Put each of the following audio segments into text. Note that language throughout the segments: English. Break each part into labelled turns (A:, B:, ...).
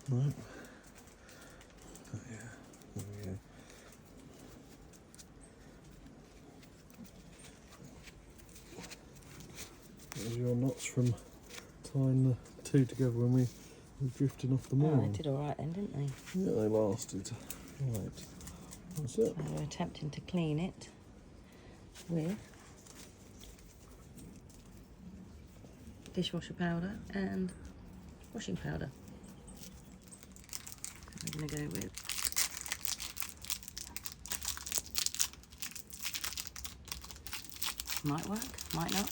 A: Right. Oh, yeah. There we go. There's your knots from tying the two together when we were drifting off the moor.
B: Oh, they did all right then, didn't they?
A: Yeah, they lasted. Right. That's it.
B: We were attempting to clean it with dishwasher powder and washing powder. We're going to go with might work, might not.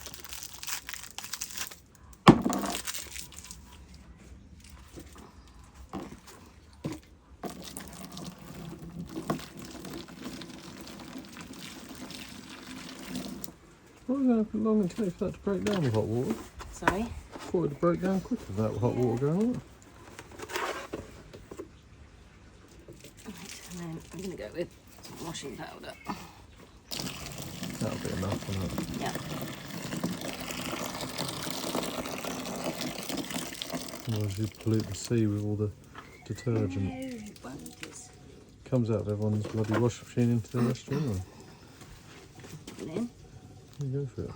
A: How long it takes that to break down with hot water?
B: Sorry?
A: I thought it would break down quicker with that hot water going on.
B: Right, and then I'm going to go with some washing powder.
A: That'll be enough, won't it?
B: Yeah.
A: Otherwise you pollute the sea with all the detergent.
B: No, it won't. It's
A: Comes out of everyone's bloody washing machine into the restaurant.
B: put it in.
A: You go for it.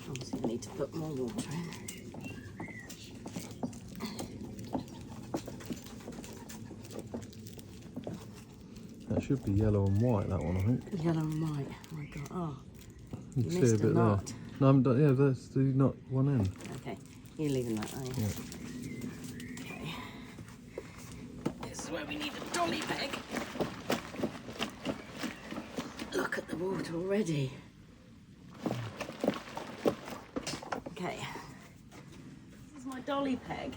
B: Obviously, I need to put more water in.
A: That should be yellow and white, that one, I think.
B: Yellow and white. Oh my god. Oh,
A: You
B: you
A: can see
B: missed
A: a bit
B: a
A: there.
B: knot.
A: No, I haven't done, yeah, that's the knot one end.
B: Okay, you're leaving that, are you?
A: Yeah.
B: Okay. This is where we need a dolly peg. Look at the water already. Okay. This is my dolly peg.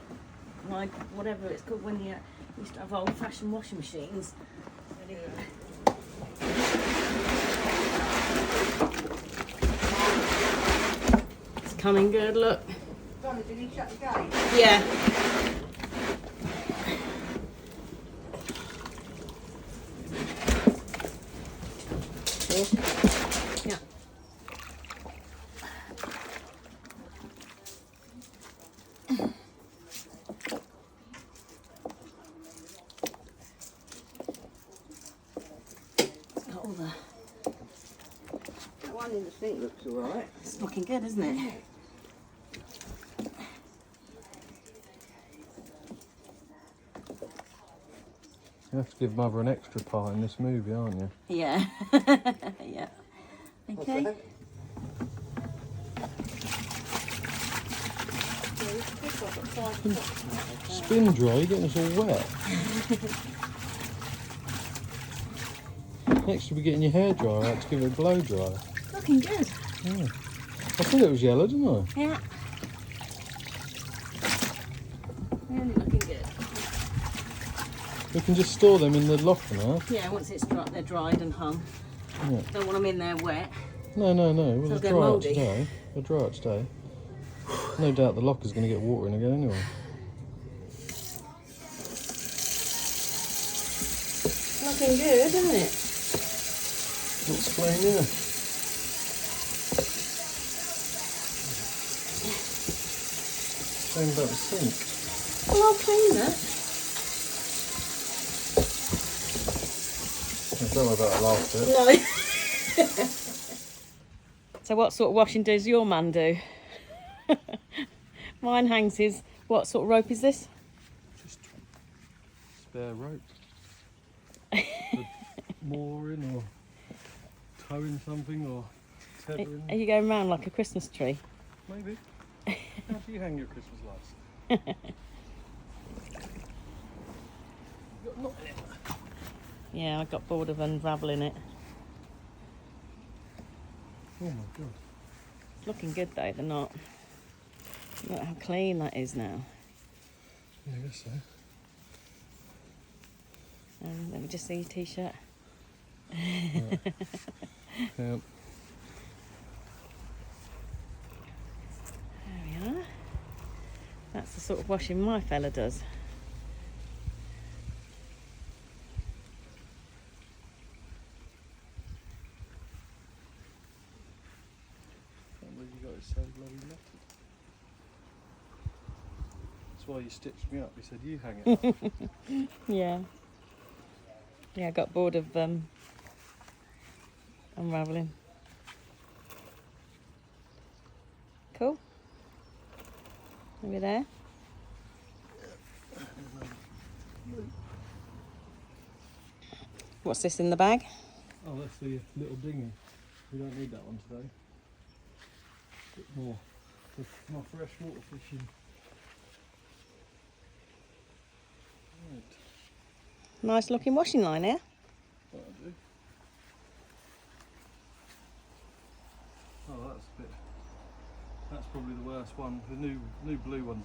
B: My whatever it's called when you used to have old-fashioned washing machines. It's coming good, look.
C: Donna, did he shut the gate?
B: Yeah. Yeah. It's got all the...
C: That one in the sink looks alright.
B: It's looking good, isn't it?
A: You have to give Mother an extra part in this movie, aren't you?
B: Yeah. Yeah. Okay.
C: What's
A: Spin dry, you're getting us all wet. Next you'll be getting your hair dryer out to give it a blow dry.
B: Looking good.
A: Yeah. I thought it was yellow, didn't I?
B: Yeah. Really looking good.
A: We can just store them in the locker now.
B: Yeah, once it's dry, they're dried and hung.
A: Yeah.
B: Don't want them in there wet.
A: No. Well,
B: So
A: they'll
B: they're
A: dry out
B: mouldy.
A: today. They'll dry out today. No doubt the locker's going to get water in again anyway.
B: Looking good, isn't it?
A: Looks clean, yeah. Shame about the sink.
B: Well, I'll clean that.
A: Don't worry about the last bit.
B: No. So what sort of washing does your man do? Mine hangs his... What sort of rope is this?
A: Just spare rope. For mooring or towing something or tethering.
B: Are you going round like a Christmas tree?
A: Maybe. How do you hang your Christmas lights? You got a knot in it.
B: Yeah, I got bored of unravelling it.
A: Oh my god.
B: It's looking good though, the knot. Look how clean that is now.
A: Yeah, I guess so.
B: Let me just see your t-shirt.
A: Right. Yeah.
B: There we are. That's the sort of washing my fella does.
A: it's so bloody knotted. That's why you stitched me up. You said you hang it up.
B: Yeah. Yeah, I got bored of unravelling. Cool. Over there. What's this in the bag?
A: Oh, that's the little dinghy. We don't need that one today. Bit more for my freshwater fishing. Right.
B: Nice looking washing line here.
A: That'll do. Oh, that's a bit. That's probably the worst one. The new blue one's